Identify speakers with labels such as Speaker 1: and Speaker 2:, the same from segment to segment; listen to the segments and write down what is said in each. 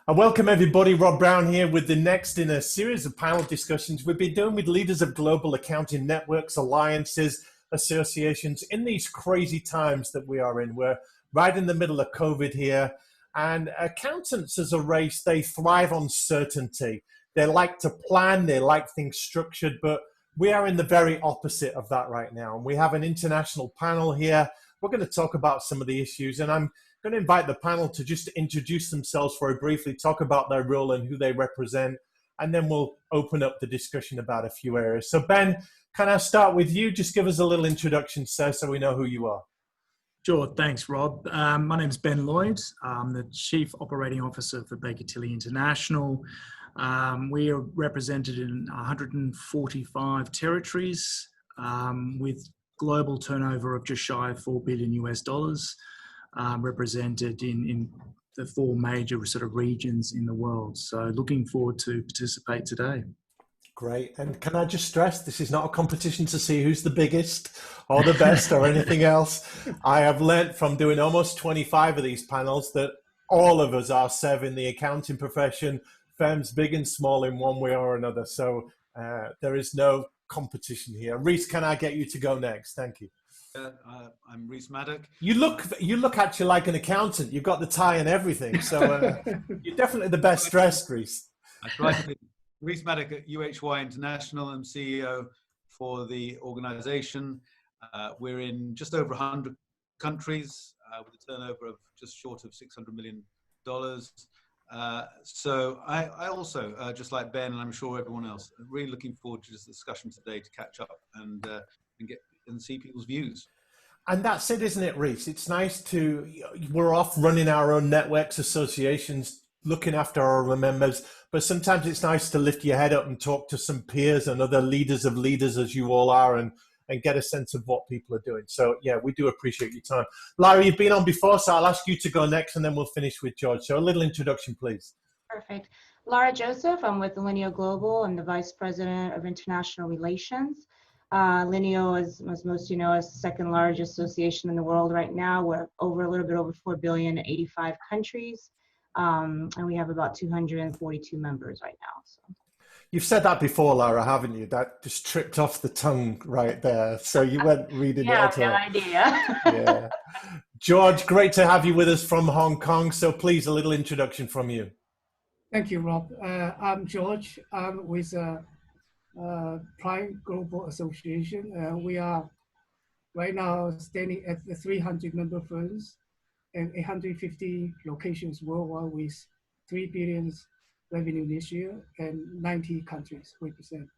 Speaker 1: Welcome everybody, Rob Brown here with the next in a series of panel discussions we've been doing with leaders of global accounting networks, alliances, associations in these crazy times that we are in. We're right in the middle of COVID here, and accountants as a race, they thrive on certainty. They like to plan, they like things structured, but we are in the very opposite of that right now. And we have an international panel here. We're going to talk about some of the issues, and I'm going to invite the panel to just introduce themselves very briefly, talk about their role and who they represent, and then we'll open up the discussion about a few areas. So Ben, can I start with you? Just give us a little introduction, sir, so we know who you are.
Speaker 2: Sure, thanks, Rob. My name is Ben Lloyd. I'm the Chief Operating Officer for Baker Tilly International. We are represented in 145 territories with global turnover of just shy of $4 billion US, represented in the four major sort of regions in the world. So looking forward to participate today.
Speaker 1: Great. And can I just stress, this is not a competition to see who's the biggest or the best or anything else. I have learnt from doing almost 25 of these panels that all of us are in the accounting profession, firms big and small in one way or another. So there is no competition here. Rhys, can I get you to go next? Thank you.
Speaker 3: I'm Rhys Madoc.
Speaker 1: You look actually like an accountant. You've got the tie and everything. So you're definitely the best dressed, Rhys.
Speaker 3: That's right. Rhys Madoc at UHY International. I'm CEO for the organization. We're in just over 100 countries with a turnover of just short of $600 million. So I also, just like Ben, and I'm sure everyone else, really looking forward to this discussion today to catch up and see people's views.
Speaker 1: And that's it, isn't it, Rhys? It's nice we're off running our own networks, associations, looking after our members, but sometimes it's nice to lift your head up and talk to some peers and other leaders of leaders as you all are and get a sense of what people are doing. So yeah, we do appreciate your time. Lara, you've been on before, so I'll ask you to go next and then we'll finish with George. So a little introduction, please.
Speaker 4: Perfect. Lara Joseph, I'm with Allinial Global. I'm the Vice President of International Relations. Allinial, as most of you know, is the second largest association in the world right now. We're a little bit over 4 billion in 85 countries. And we have about 242 members right now. So.
Speaker 1: You've said that before, Lara, haven't you? That just tripped off the tongue right there. So you weren't reading it at all.
Speaker 4: Yeah, no idea.
Speaker 1: Yeah. George, great to have you with us from Hong Kong. So please, a little introduction from you.
Speaker 5: Thank you, Rob. I'm George. I'm with Prime Global Association. We are right now standing at the 300 member firms and 850 locations worldwide with 3 billion revenue this year and 90 countries represent.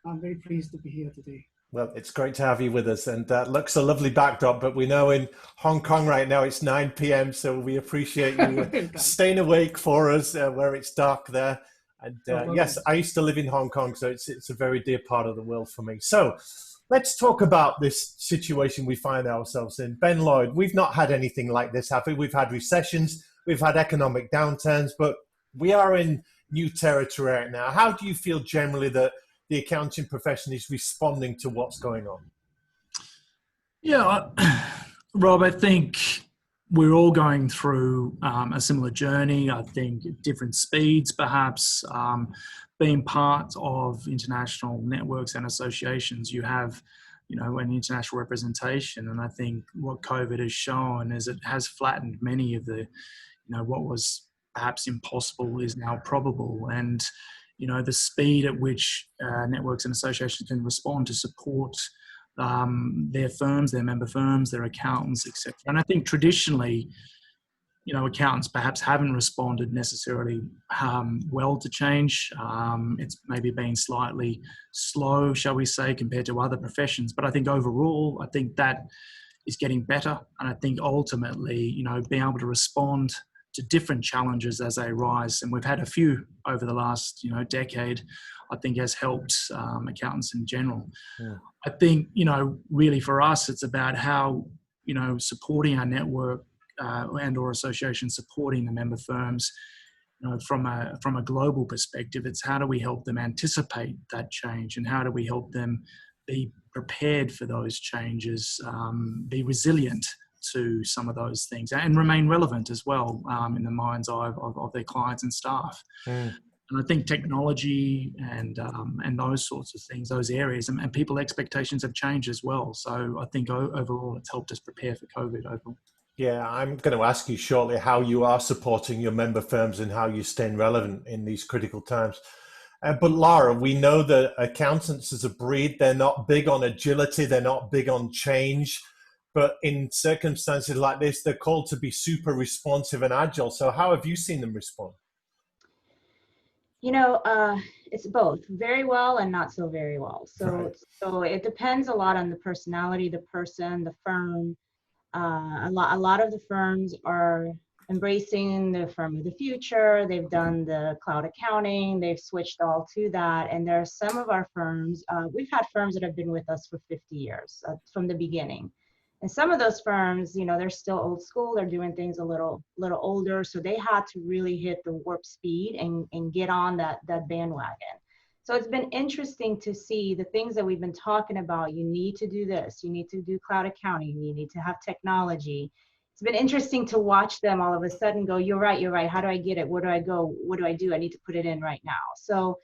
Speaker 5: I'm very pleased to be here today.
Speaker 1: Well, it's great to have you with us, and that looks a lovely backdrop, but we know in Hong Kong right now it's 9 p.m, so we appreciate you staying awake for us where it's dark there. And yes, I used to live in Hong Kong, so it's a very dear part of the world for me. So let's talk about this situation we find ourselves in. Ben Lloyd, we've not had anything like this, have we? We've had recessions, we've had economic downturns, but we are in new territory right now. How do you feel generally that the accounting profession is responding to what's going on?
Speaker 2: Yeah, Rob, I think we're all going through a similar journey. I think at different speeds, perhaps. Being part of international networks and associations, you have, an international representation. And I think what COVID has shown is it has flattened many of the, what was perhaps impossible is now probable. And, the speed at which networks and associations can respond to support their firms, their member firms, their accountants, etc. And I think traditionally, accountants perhaps haven't responded necessarily well to change. It's maybe been slightly slow, shall we say, compared to other professions. But I think overall, I think that is getting better. And I think ultimately, being able to respond to different challenges as they arise, and we've had a few over the last, decade, I think has helped accountants in general. Yeah. I think, really for us, it's about how, supporting our network and or association, supporting the member firms, from a global perspective. It's how do we help them anticipate that change, and how do we help them be prepared for those changes, be resilient to some of those things and remain relevant as well in the mind's eye of their clients and staff.
Speaker 1: Mm.
Speaker 2: And I think technology and those sorts of things, those areas, and people expectations have changed as well. So I think overall it's helped us prepare for COVID overall.
Speaker 1: Yeah, I'm going to ask you shortly how you are supporting your member firms and how you're staying relevant in these critical times. But Lara, we know that accountants as a breed, they're not big on agility, they're not big on change, but in circumstances like this, they're called to be super responsive and agile. So how have you seen them respond?
Speaker 4: You know, it's both very well and not so very well. So,
Speaker 1: Right.
Speaker 4: so it depends a lot on the personality, the person, the firm. A lot of the firms are embracing the firm of the future. They've done the cloud accounting. They've switched all to that. And there are some of our firms, we've had firms that have been with us for 50 years from the beginning. And some of those firms, you know, they're still old school. They're doing things a little older. So they had to really hit the warp speed and get on that bandwagon. So it's been interesting to see the things that we've been talking about. You need to do this. You need to do cloud accounting. You need to have technology. It's been interesting to watch them all of a sudden go, you're right. How do I get it? Where do I go? What do I do? I need to put it in right now. So,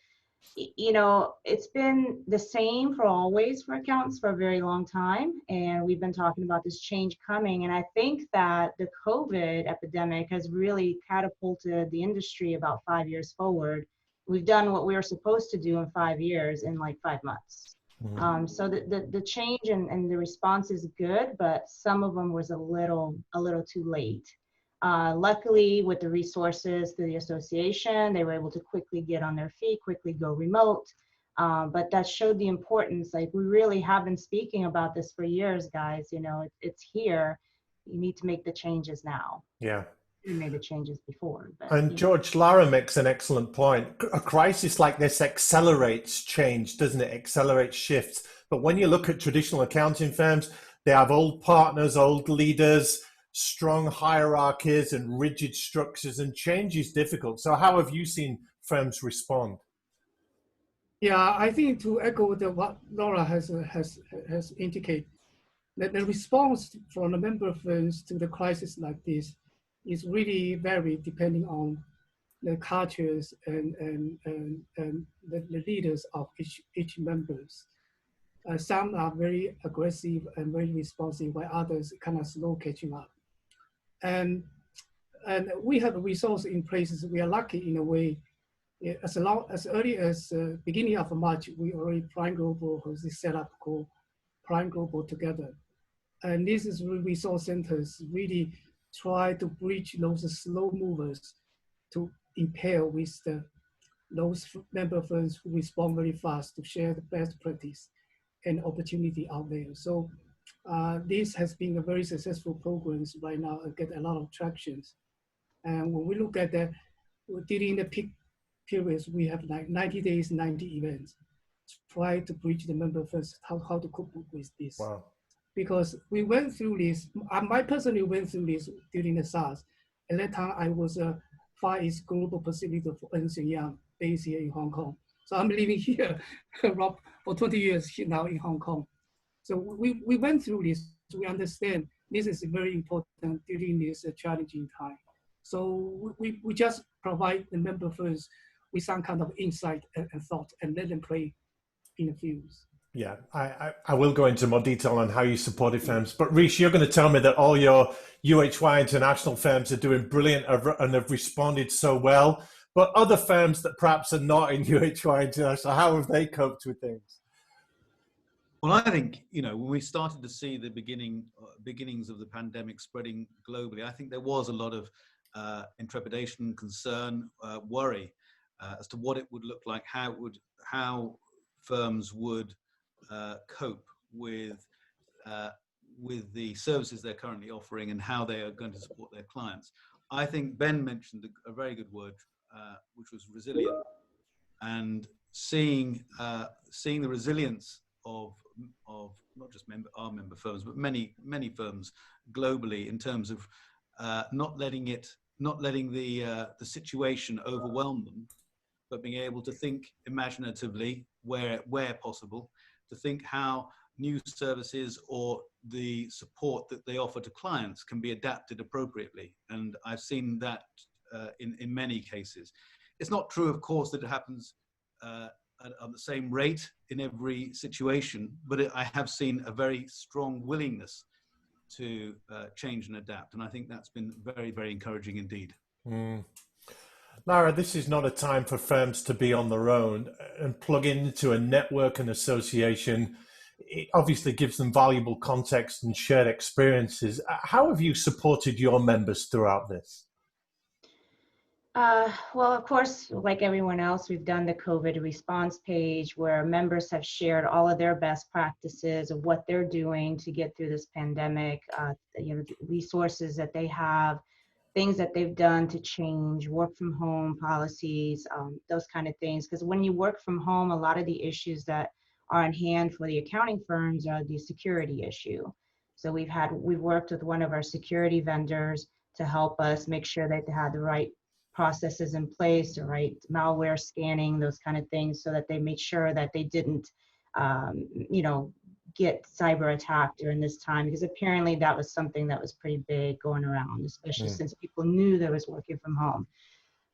Speaker 4: you know, it's been the same for always for accountants for a very long time. And we've been talking about this change coming. And I think that the COVID epidemic has really catapulted the industry about 5 years forward. We've done what we were supposed to do in 5 years in like 5 months.
Speaker 1: Mm.
Speaker 4: So the change and the response is good, but some of them was a little too late. Luckily, with the resources through the association, they were able to quickly get on their feet, quickly go remote. But that showed the importance. Like, we really have been speaking about this for years, guys. You know, it's here. You need to make the changes now.
Speaker 1: Yeah.
Speaker 4: We made the changes before. But,
Speaker 1: And George, Lara makes an excellent point. A crisis like this accelerates change, doesn't it? Accelerates shifts. But when you look at traditional accounting firms, they have old partners, old leaders, strong hierarchies and rigid structures, and change is difficult. So how have you seen firms respond?
Speaker 5: Yeah, I think to echo what Laura has indicated, that the response from the member firms to the crisis like this is really varied depending on the cultures and the leaders of each members. Some are very aggressive and very responsive, while others kind of slow catching up. And we have resources in places. We are lucky in a way. As early as beginning of March, we already Prime Global has this setup called Prime Global Together. And this is resource centers really try to bridge those slow movers to impel with those member firms who respond very fast to share the best practice and opportunity out there. So this has been a very successful program right now and get a lot of traction. And when we look at that, during the peak periods, we have like 90 days, 90 events. Try to bridge the member firms how to cope with this.
Speaker 1: Wow. Because
Speaker 5: we went through this, I personally went through this during the SARS. At that time, I was a Far East Global Pacific for Ernst & Young, based here in Hong Kong. So I'm living here for 20 years now in Hong Kong. So we went through this. We understand this is very important during this challenging time. So we just provide the member firms with some kind of insight and thought and let them play in the fields.
Speaker 1: Yeah, I will go into more detail on how you supported firms. But Rhys, you're going to tell me that all your UHY International firms are doing brilliant and have responded so well. But other firms that perhaps are not in UHY International, how have they coped with things?
Speaker 3: Well, I think, you know, when we started to see the beginnings of the pandemic spreading globally, I think there was a lot of intrepidation, concern, worry as to what it would look like, how firms would cope with the services they're currently offering and how they are going to support their clients. I think Ben mentioned a very good word, which was resilient, and seeing the resilience of not just our member firms, but many firms globally in terms of not letting the situation overwhelm them, but being able to think imaginatively where possible, to think how new services or the support that they offer to clients can be adapted appropriately. And I've seen that in many cases. It's not true, of course, that it happens at the same rate in every situation, but I have seen a very strong willingness to change and adapt. And I think that's been very, very encouraging indeed.
Speaker 1: Mm. Lara, this is not a time for firms to be on their own and plug into a network and association. It obviously gives them valuable context and shared experiences. How have you supported your members throughout this?
Speaker 4: Well, of course, like everyone else, we've done the COVID response page where members have shared all of their best practices of what they're doing to get through this pandemic, resources that they have, things that they've done to change, work from home policies, those kind of things. Because when you work from home, a lot of the issues that are on hand for the accounting firms are the security issue. So we've worked with one of our security vendors to help us make sure that they had the right processes in place, the right malware scanning, those kind of things, so that they made sure that they didn't, get cyber attacked during this time, because apparently that was something that was pretty big going around, especially since people knew they was working from home.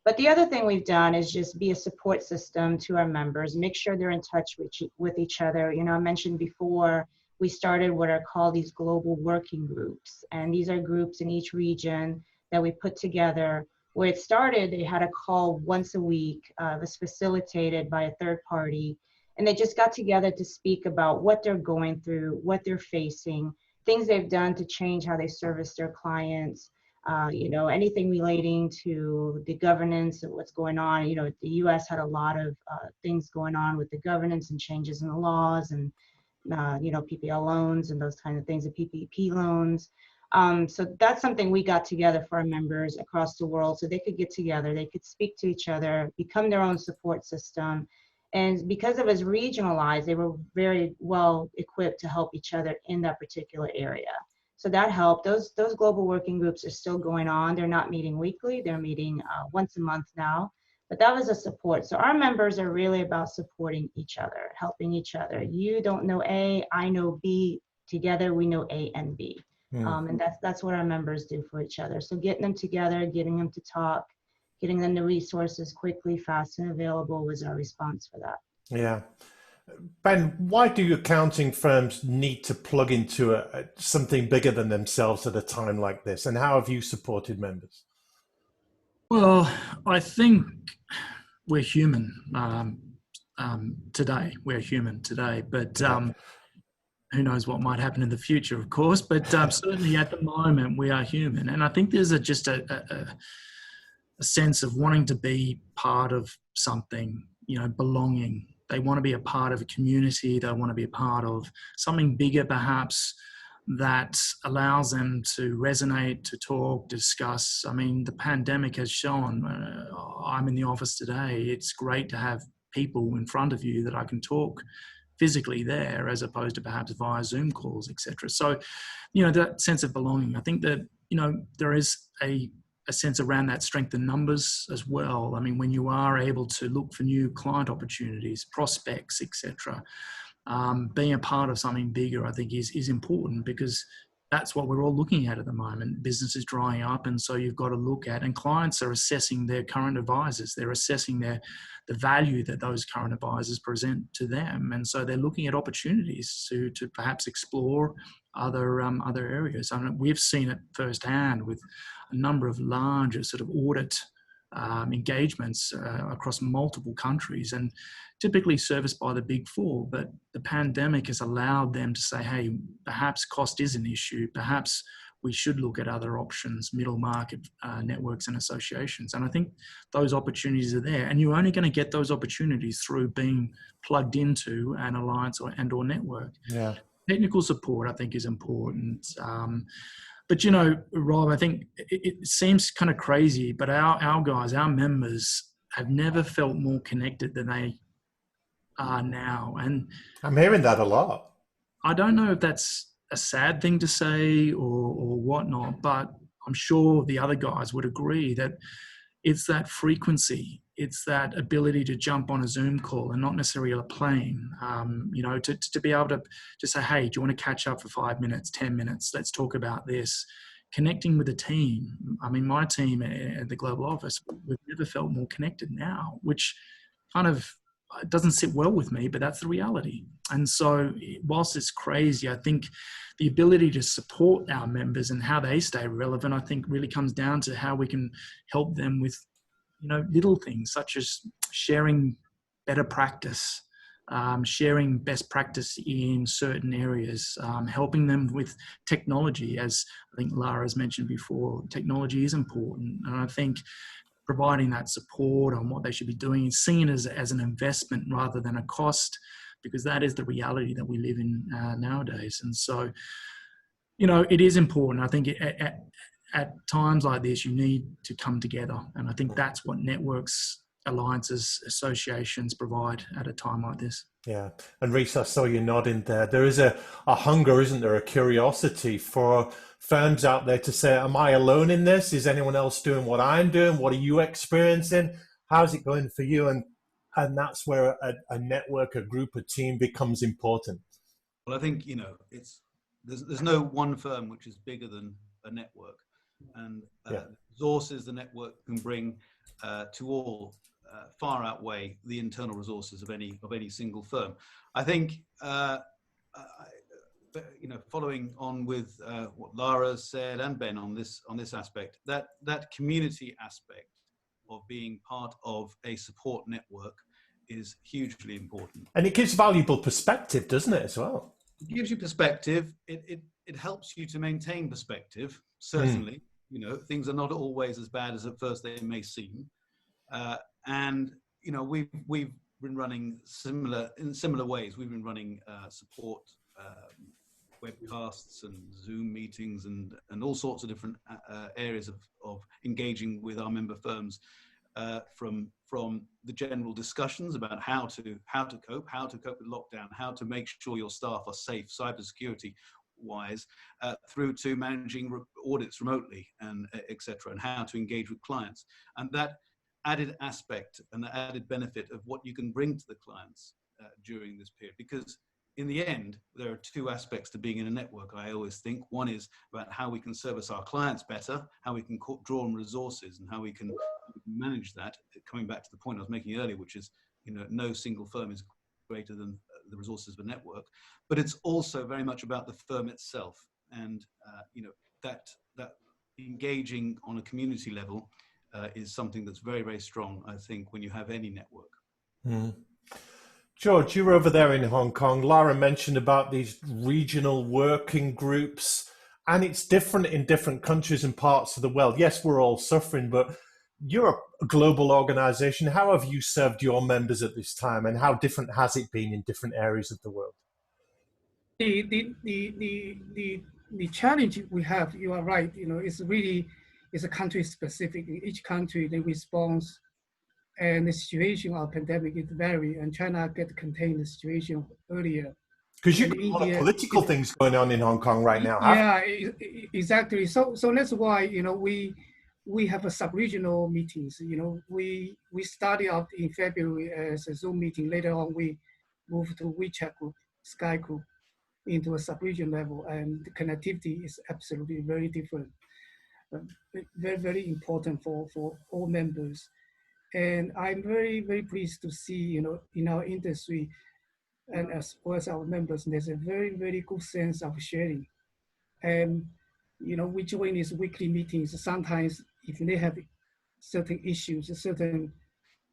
Speaker 4: But the other thing we've done is just be a support system to our members, make sure they're in touch with each other. I mentioned before, we started what are called these global working groups. And these are groups in each region that we put together. Where it started, they had a call once a week. It was facilitated by a third party. And they just got together to speak about what they're going through, what they're facing, things they've done to change how they service their clients, anything relating to the governance of what's going on. The US had a lot of things going on with the governance and changes in the laws and, PPL loans and those kind of things, the PPP loans. So that's something we got together for our members across the world so they could get together, they could speak to each other, become their own support system. And because it was regionalized, they were very well equipped to help each other in that particular area. So that helped. Those global working groups are still going on. They're not meeting weekly, they're meeting once a month now. But that was a support. So our members are really about supporting each other, helping each other. You don't know A, I know B. Together we know A and B. And that's what our members do for each other. So getting them together, getting them to talk, getting them the resources quickly, fast, and available was our response for that.
Speaker 1: Yeah. Ben, why do accounting firms need to plug into something bigger than themselves at a time like this? And how have you supported members?
Speaker 2: Well, I think we're human today. We're human today, but who knows what might happen in the future, of course. But certainly at the moment, we are human. And I think there's just a sense of wanting to be part of something, belonging. They want to be a part of a community. They want to be a part of something bigger, perhaps, that allows them to resonate, to talk, discuss. I mean, the pandemic has shown, I'm in the office today, it's great to have people in front of you that I can talk physically there as opposed to perhaps via Zoom calls, etc. So, that sense of belonging, I think that, there is a sense around that strength in numbers as well. I mean, when you are able to look for new client opportunities, prospects, etc., being a part of something bigger, I think is important, because that's what we're all looking at the moment. Business is drying up, and so you've got to look at, and clients are assessing their current advisors. They're assessing the value that those current advisors present to them, and so they're looking at opportunities to perhaps explore other areas. I mean, we've seen it firsthand with a number of larger sort of audit engagements across multiple countries, and typically serviced by the Big Four. But the pandemic has allowed them to say, hey, perhaps cost is an issue. Perhaps we should look at other options, middle market networks and associations. And I think those opportunities are there. And you're only going to get those opportunities through being plugged into an alliance or network.
Speaker 1: Yeah.
Speaker 2: Technical support, I think, is important. But, Rob, I think it seems kind of crazy, but our guys, our members have never felt more connected than they are now. And
Speaker 1: I'm hearing that a lot.
Speaker 2: I don't know if that's a sad thing to say or whatnot, but I'm sure the other guys would agree that it's that frequency. it's that ability to jump on a Zoom call and not necessarily a plane, to be able to say, hey, do you want to catch up for 5 minutes, 10 minutes? Let's talk about this. Connecting with the team. I mean, my team at the global office, we've never felt more connected now, which kind of doesn't sit well with me, but that's the reality. And so whilst it's crazy, I think the ability to support our members and how they stay relevant, I think really comes down to how we can help them with, little things such as sharing better practice, sharing best practice in certain areas, helping them with technology. As I think Lara has mentioned before, technology is important. And I think providing that support on what they should be doing is seen as an investment rather than a cost, because that is the reality that we live in nowadays. And so, it is important. I think at times like this, you need to come together. And I think that's what networks, alliances, associations provide at a time like this.
Speaker 1: Yeah. And Rhys, I saw you nodding there. There is a hunger, isn't there? A curiosity for firms out there to say, am I alone in this? Is anyone else doing what I'm doing? What are you experiencing? How's it going for you? And that's where a network, a group, a team becomes important.
Speaker 3: Well, I think, there's no one firm which is bigger than a network. And resources the network can bring to all far outweigh the internal resources of any single firm. I think, following on with what Lara said and Ben on this aspect, that community aspect of being part of a support network is hugely important.
Speaker 1: And it gives valuable perspective, doesn't it, as well?
Speaker 3: It gives you perspective. It helps you to maintain perspective, certainly. Things are not always as bad as at first they may seem. And we've been running in similar ways. We've been running support webcasts and Zoom meetings and all sorts of different areas of engaging with our member firms, from the general discussions about how to cope with lockdown, how to make sure your staff are safe, cybersecurity wise, through to managing audits remotely and etc., and how to engage with clients. And that added aspect and the added benefit of what you can bring to the clients during this period, because in the end, there are two aspects to being in a network, I always think. One is about how we can service our clients better, how we can draw on resources, and how we can manage that. Coming back to the point I was making earlier, which is, no single firm is greater than the resources of a network. But it's also very much about the firm itself, and that engaging on a community level is something that's very, very strong, I think, when you have any network.
Speaker 1: Mm. George, you were over there in Hong Kong. Lara mentioned about these regional working groups, and it's different in different countries and parts of the world. Yes, we're all suffering, but you're a global organization. How have you served your members at this time, and how different has it been in different areas of the world?
Speaker 5: The challenge we have, you are right, it's a country specific. In each country, the response and the situation of pandemic is vary, and China get to contain the situation earlier.
Speaker 1: Because you've got a lot of political things going on in Hong Kong right now.
Speaker 5: Yeah, exactly. So that's why, we have a sub-regional meetings. We started out in February as a Zoom meeting. Later on, we moved to WeChat group, Sky group, into a sub-region level, and the connectivity is absolutely very different. Very, very important for all members. And I'm very, very pleased to see, in our industry and as well as our members, there's a very, very good sense of sharing. And, we join these weekly meetings. Sometimes if they have certain issues, certain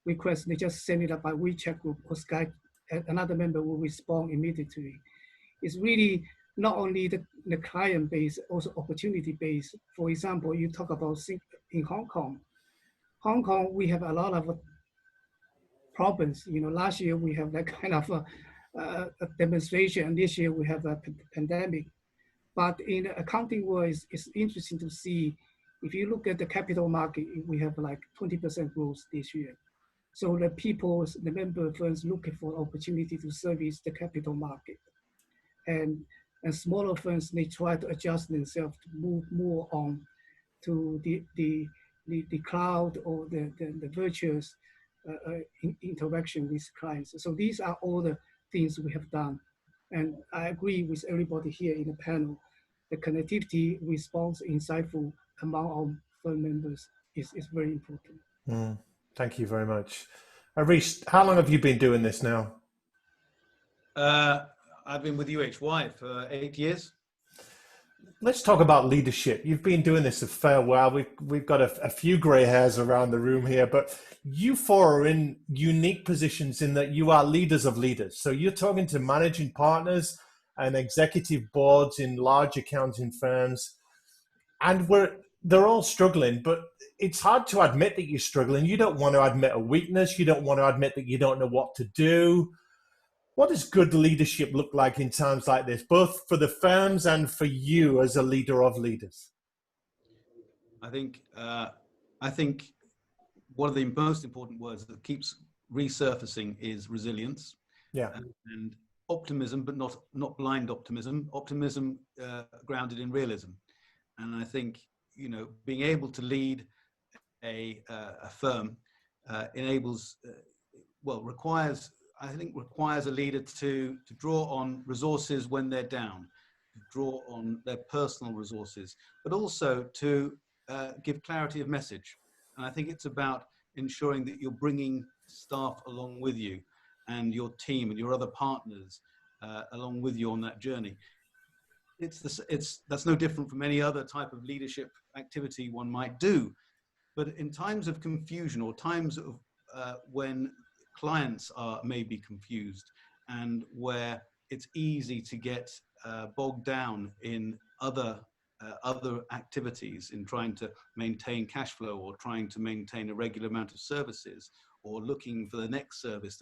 Speaker 5: requests, they just send it up by WeChat group or Skype, and another member will respond immediately. It's really not only the client base, also opportunity base. For example, you talk about in Hong Kong. Hong Kong, we have a lot of problems. Last year we have that kind of a demonstration, and this year we have a pandemic. But in the accounting world, it's interesting to see, if you look at the capital market, we have like 20% growth this year. So the member firms looking for opportunity to service the capital market. And smaller firms, they try to adjust themselves to move more on to the cloud or the virtual interaction with clients. So these are all the things we have done. And I agree with everybody here in the panel. The connectivity, response, insightful among our firm members is very important.
Speaker 1: Thank you very much. Rhys, how long have you been doing this now?
Speaker 3: I've been with UHY for 8 years.
Speaker 1: Let's talk about leadership. You've been doing this a fair while. We've got a few gray hairs around the room here, but you four are in unique positions in that you are leaders of leaders. So you're talking to managing partners and executive boards in large accounting firms, and they're all struggling, but it's hard to admit that you're struggling. You don't want to admit a weakness. You don't want to admit that you don't know what to do. What does good leadership look like in times like this, both for the firms and for you as a leader of leaders?
Speaker 3: I think one of the most important words that keeps resurfacing is resilience.
Speaker 1: Yeah.
Speaker 3: And optimism, but not blind optimism. Optimism grounded in realism. And I think, you know, being able to lead a firm requires a leader to draw on resources when they're down, to draw on their personal resources, but also to give clarity of message. And I think it's about ensuring that you're bringing staff along with you and your team and your other partners along with you on that journey. That's no different from any other type of leadership activity one might do. But in times of confusion or times of when clients are maybe confused and where it's easy to get bogged down in other activities, in trying to maintain cash flow or trying to maintain a regular amount of services or looking for the next service,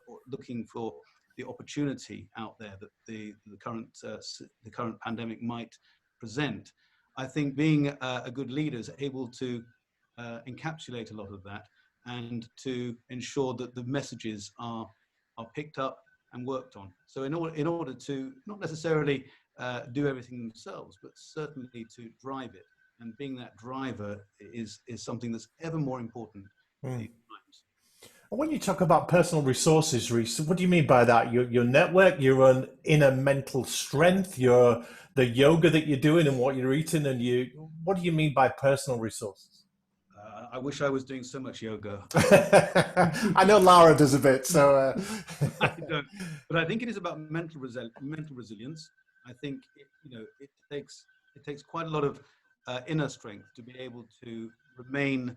Speaker 3: or looking for the opportunity out there that the current pandemic might present. I think being a good leader is able to encapsulate a lot of that and to ensure that the messages are picked up and worked on. So in order to not necessarily do everything themselves, but certainly to drive it. And being that driver is something that's ever more important in these times.
Speaker 1: When you talk about personal resources, Rhys, what do you mean by that? Your network, your own inner mental strength, the yoga that you're doing and what you're eating, and what do you mean by personal resources?
Speaker 3: I wish I was doing so much yoga.
Speaker 1: I know Lara does a bit, so.
Speaker 3: I don't, but I think it is about mental resilience. I think it takes quite a lot of inner strength to be able to remain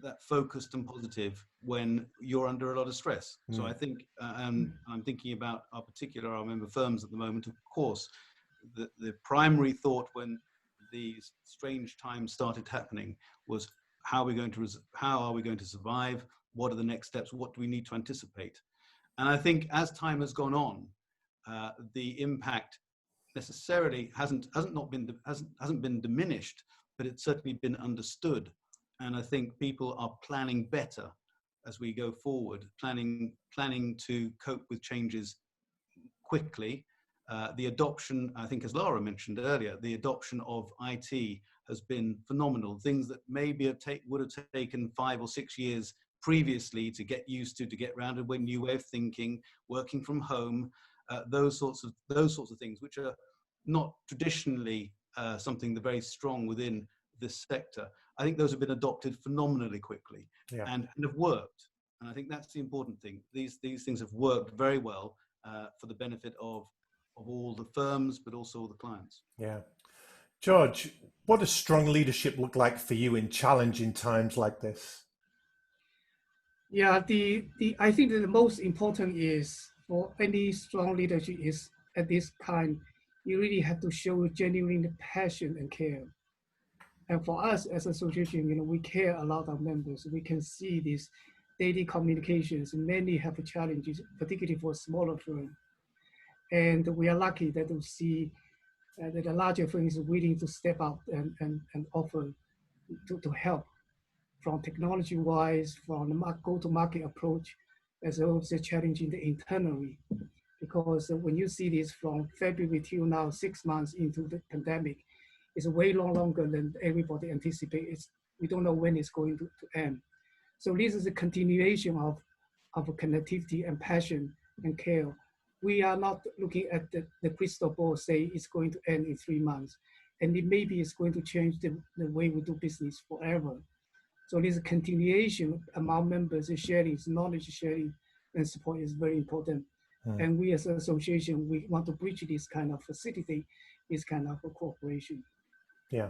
Speaker 3: that focused and positive when you're under a lot of stress. So I think, I'm thinking about our member firms at the moment. Of course, the primary thought when these strange times started happening was, how are we going to survive? What are the next steps? What do we need to anticipate? And I think as time has gone on, the impact necessarily hasn't been diminished, but it's certainly been understood. And I think people are planning better as we go forward, planning to cope with changes quickly. The adoption, I think, as Lara mentioned earlier, the adoption of IT has been phenomenal. Things that maybe would have taken 5 or 6 years previously to get used to get round to a new way of thinking, working from home, those sorts of things, which are not traditionally something that's very strong within this sector. I think those have been adopted phenomenally quickly and have worked. And I think that's the important thing. These things have worked very well for the benefit of all the firms, but also the clients.
Speaker 1: Yeah. George, what does strong leadership look like for you in challenging times like this?
Speaker 5: Yeah, I think that the most important is for any strong leadership is at this time, you really have to show genuine passion and care. And for us as an association, we care a lot of members. We can see these daily communications. Many have challenges, particularly for smaller firms. And we are lucky that we see that the larger firms are willing to step up and offer to help from technology-wise, from the go-to-market approach, as well as challenging the internally. Because when you see this from February till now, 6 months into the pandemic, it's way longer than everybody anticipates. We don't know when it's going to end. So this is a continuation of connectivity and passion and care. We are not looking at the crystal ball, say it's going to end in 3 months, and it maybe it's going to change the way we do business forever. So this continuation among members, sharing, knowledge sharing, and support is very important. And we as an association, we want to bridge this kind of facility, this kind of cooperation.
Speaker 1: Yeah.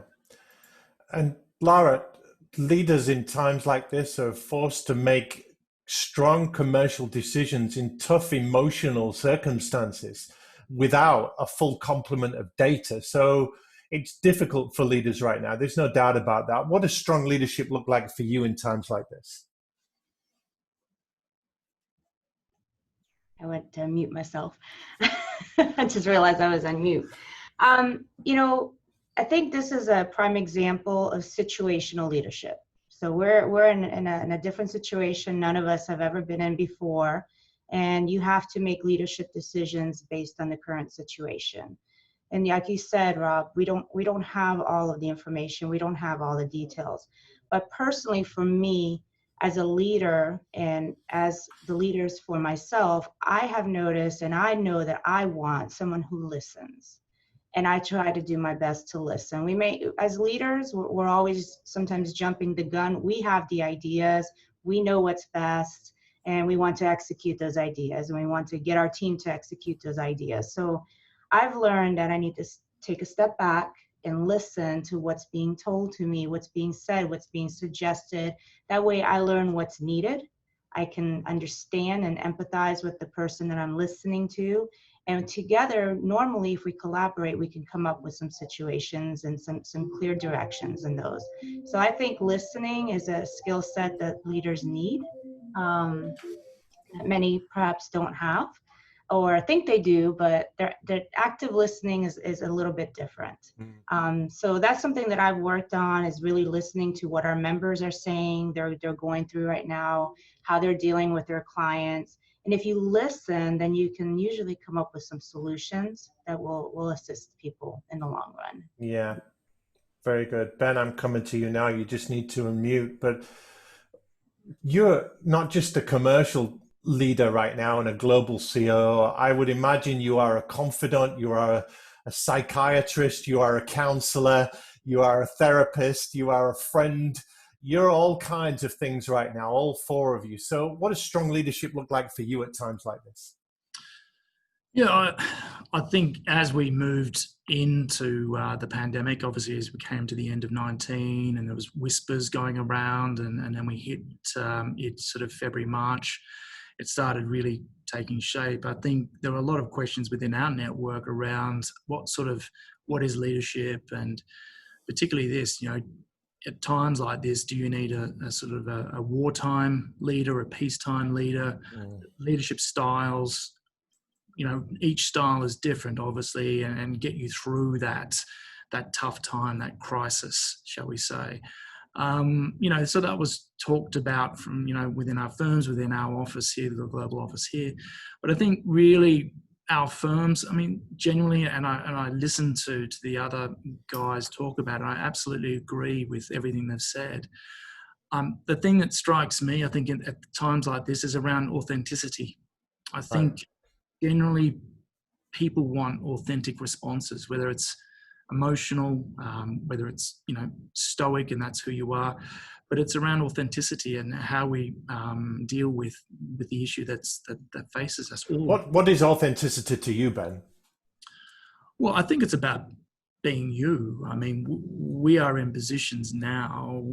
Speaker 1: And Lara, leaders in times like this are forced to make strong commercial decisions in tough emotional circumstances without a full complement of data. So it's difficult for leaders right now. There's no doubt about that. What does strong leadership look like for you in times like this?
Speaker 4: I went to mute myself. I just realized I was on mute. You know, I think this is a prime example of situational leadership. So we're in a different situation none of us have ever been in before, and you have to make leadership decisions based on the current situation. And like you said, Rob, we don't have all of the information, we don't have all the details. But personally, for me, as a leader and as the leaders for myself, I have noticed and I know that I want someone who listens. And I try to do my best to listen. We may, as leaders, we're always sometimes jumping the gun. We have the ideas, we know what's best, and we want to execute those ideas, and we want to get our team to execute those ideas. So I've learned that I need to take a step back and listen to what's being told to me, what's being said, what's being suggested. That way I learn what's needed. I can understand and empathize with the person that I'm listening to. And together, normally, if we collaborate, we can come up with some situations and some clear directions in those. So I think listening is a skill set that leaders need, that many perhaps don't have, or think they do, but their active listening is a little bit different. So that's something that I've worked on, is really listening to what our members are saying, they're going through right now, how they're dealing with their clients. And if you listen, then you can usually come up with some solutions that will assist people in the long run.
Speaker 1: Yeah, very good. Ben, I'm coming to you now. You just need to unmute, but you're not just a commercial leader right now and a global CEO. I would imagine you are a confidant, you are a psychiatrist, you are a counselor, you are a therapist, you are a friend. You're all kinds of things right now, all four of you. So what does strong leadership look like for you at times like this?
Speaker 2: Yeah, I think as we moved into the pandemic, obviously as we came to the end of 19 and there was whispers going around, and then we hit it sort of February, March, it started really taking shape. I think there were a lot of questions within our network around what is leadership, and particularly this, you know, at times like this, do you need a sort of a wartime leader, a peacetime leader, leadership styles? You know, each style is different, obviously, and get you through that tough time, that crisis, shall we say. You know, so that was talked about from, you know, within our firms, within our office here, the global office here. But I think really our firms, I mean, genuinely, and I listen to the other guys talk about it, I absolutely agree with everything they've said. The thing that strikes me, I think, at times like this is around authenticity. I think generally people want authentic responses, whether it's emotional, whether it's, you know, stoic, and that's who you are, but it's around authenticity and how we deal with the issue that faces us all.
Speaker 1: What is authenticity to you, Ben?
Speaker 2: Well, I think it's about being you. I mean, we are in positions now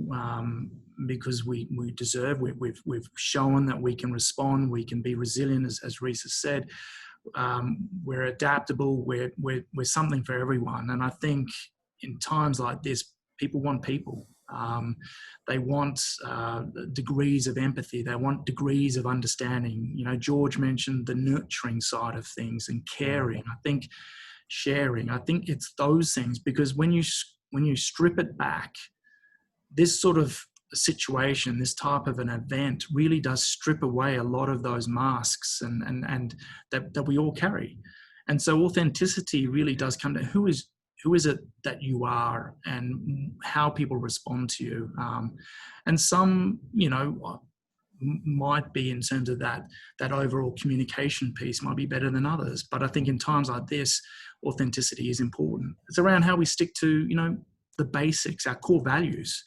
Speaker 2: because we deserve. We've shown that we can respond. We can be resilient, as Rhys has said. We're adaptable. We're something for everyone. And I think in times like this, people want people. They want degrees of empathy. They want degrees of understanding. You know, George mentioned the nurturing side of things and caring. I think sharing. I think it's those things, because when you strip it back, this sort of situation, this type of an event really does strip away a lot of those masks and that we all carry. And so authenticity really does come to who who is it that you are and how people respond to you. And some, might be in terms of that overall communication piece might be better than others. But I think in times like this, authenticity is important. It's around how we stick to, the basics, our core values.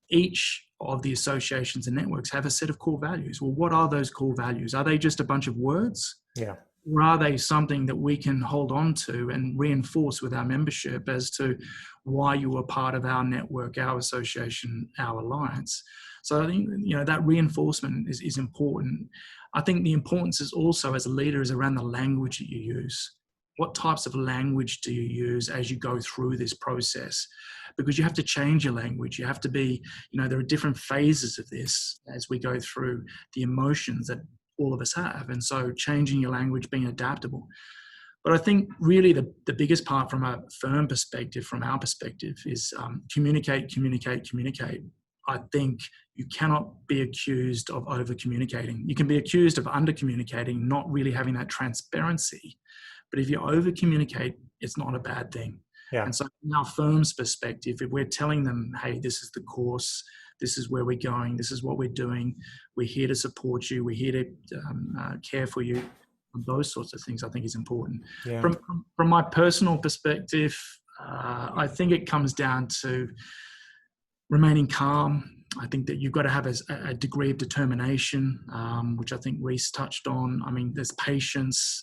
Speaker 2: Each of the associations and networks have a set of core values. Well, what are those core values? Are they just a bunch of words?
Speaker 1: Yeah.
Speaker 2: Or are they something that we can hold on to and reinforce with our membership as to why you are part of our network, our association, our alliance? So I think, that reinforcement is important. I think the importance is also, as a leader, is around the language that you use. What types of language do you use as you go through this process? Because you have to change your language. You have to be, there are different phases of this as we go through the emotions that all of us have. And so changing your language, being adaptable. But I think really the biggest part from a firm perspective, from our perspective, is communicate. I think you cannot be accused of over-communicating. You can be accused of under-communicating, not really having that transparency. But if you over-communicate, it's not a bad thing.
Speaker 1: Yeah.
Speaker 2: And so from our firm's perspective, if we're telling them, hey, this is the course, this is where we're going, this is what we're doing, we're here to support you, we're here to care for you, those sorts of things I think is important.
Speaker 1: Yeah.
Speaker 2: From my personal perspective, I think it comes down to remaining calm. I think that you've got to have a degree of determination, which I think Rhys touched on. I mean, there's patience,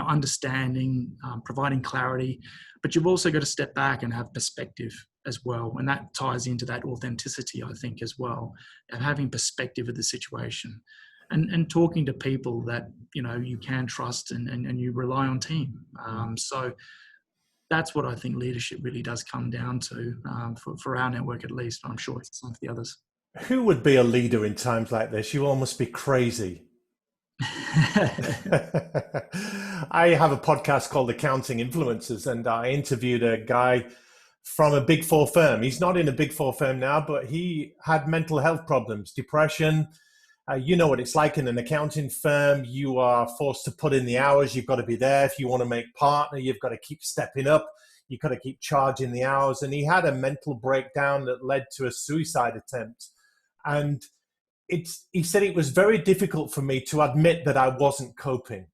Speaker 2: understanding, providing clarity, but you've also got to step back and have perspective as well. And that ties into that authenticity, I think, as well, and having perspective of the situation and talking to people that, you can trust and you rely on team. So that's what I think leadership really does come down to, for our network at least. I'm sure it's the same for the others.
Speaker 1: Who would be a leader in times like this? You all must be crazy. I have a podcast called Accounting Influencers, and I interviewed a guy from a Big Four firm. He's not in a Big Four firm now, but he had mental health problems, depression. You know what it's like in an accounting firm. You are forced to put in the hours. You've got to be there. If you want to make partner, you've got to keep stepping up. You've got to keep charging the hours. And he had a mental breakdown that led to a suicide attempt. And he said it was very difficult for me to admit that I wasn't coping.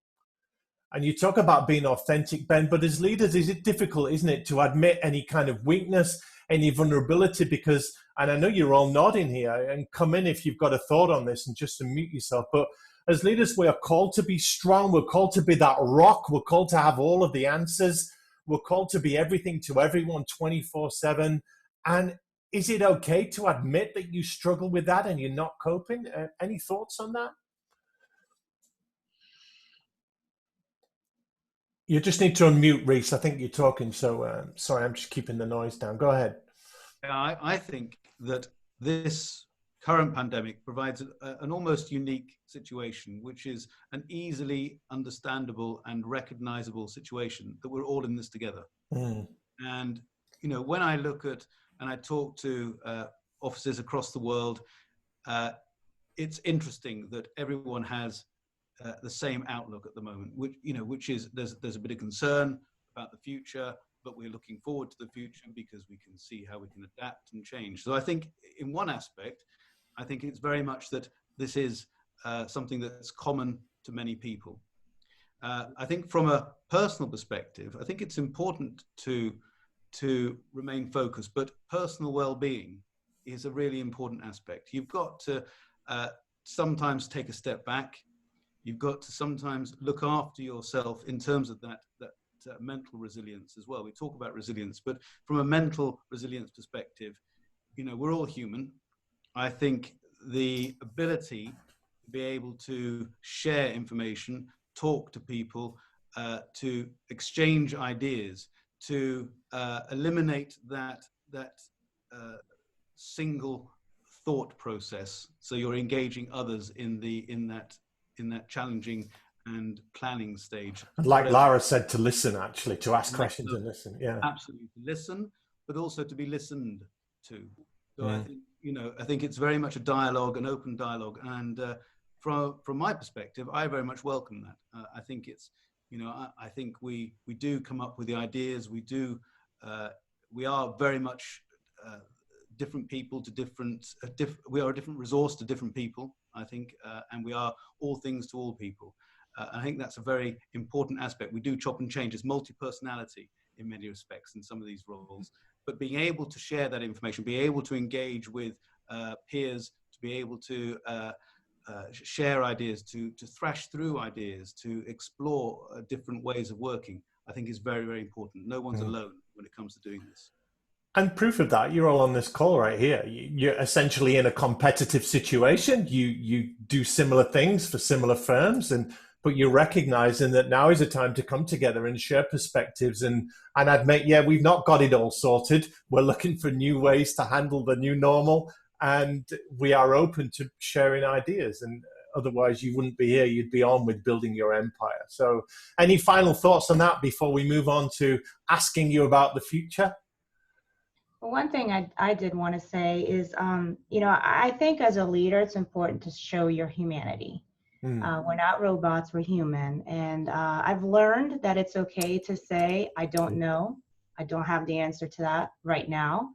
Speaker 1: And you talk about being authentic, Ben, but as leaders, is it difficult, isn't it, to admit any kind of weakness, any vulnerability? Because, and I know you're all nodding here, and come in if you've got a thought on this and just unmute yourself. But as leaders, we are called to be strong. We're called to be that rock. We're called to have all of the answers. We're called to be everything to everyone 24/7. And is it okay to admit that you struggle with that and you're not coping? Any thoughts on that? You just need to unmute, Rhys. I think you're talking, so sorry, I'm just keeping the noise down. Go ahead.
Speaker 3: I think that this current pandemic provides an almost unique situation, which is an easily understandable and recognizable situation that we're all in this together. Mm. And, when I look at and I talk to offices across the world, it's interesting that everyone has the same outlook at the moment, which is there's a bit of concern about the future, but we're looking forward to the future because we can see how we can adapt and change. So I think in one aspect, I think it's very much that this is something that's common to many people. I think from a personal perspective, I think it's important to remain focused, but personal well-being is a really important aspect. You've got to sometimes take a step back. You've got to sometimes look after yourself in terms of that mental resilience as well. We talk about resilience, but from a mental resilience perspective, we're all human. I think the ability to be able to share information, talk to people, to exchange ideas, to eliminate that single thought process. So you're engaging others in that challenging and planning stage.
Speaker 1: Like Lara said, to listen, actually, to ask questions and listen. Yeah,
Speaker 3: absolutely, to listen, but also to be listened to. So I think I think it's very much a dialogue, an open dialogue, and from my perspective, I very much welcome that. I think it's I think we do come up with the ideas, we do we are very much different people to different, we are a different resource to different people, I think, and we are all things to all people. I think that's a very important aspect. We do chop and change. It's multi-personality in many respects in some of these roles, but being able to share that information, be able to engage with peers, to be able to share ideas, to thrash through ideas, to explore different ways of working, I think is very, very important. No one's alone when it comes to doing this.
Speaker 1: And proof of that, you're all on this call right here. You're essentially in a competitive situation. You do similar things for similar firms, but you're recognizing that now is a time to come together and share perspectives and admit, yeah, we've not got it all sorted. We're looking for new ways to handle the new normal, and we are open to sharing ideas. And otherwise you wouldn't be here. You'd be on with building your empire. So any final thoughts on that before we move on to asking you about the future?
Speaker 4: Well, one thing I did want to say is, I think as a leader, it's important to show your humanity. We're not robots, we're human. And I've learned that it's okay to say, I don't know. I don't have the answer to that right now.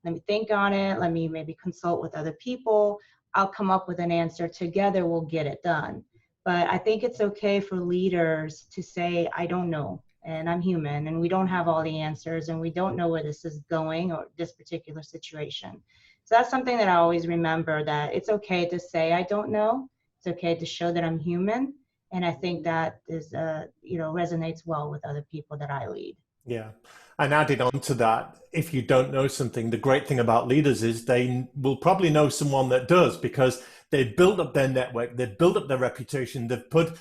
Speaker 4: Let me think on it. Let me maybe consult with other people. I'll come up with an answer. Together, we'll get it done. But I think it's okay for leaders to say, I don't know. And I'm human, and we don't have all the answers, and we don't know where this is going or this particular situation. So that's something that I always remember, that it's okay to say I don't know. It's okay to show that I'm human, and I think that is, resonates well with other people that I lead.
Speaker 1: Yeah, and adding on to that, if you don't know something, the great thing about leaders is they will probably know someone that does, because they've built up their network, they've built up their reputation, they've put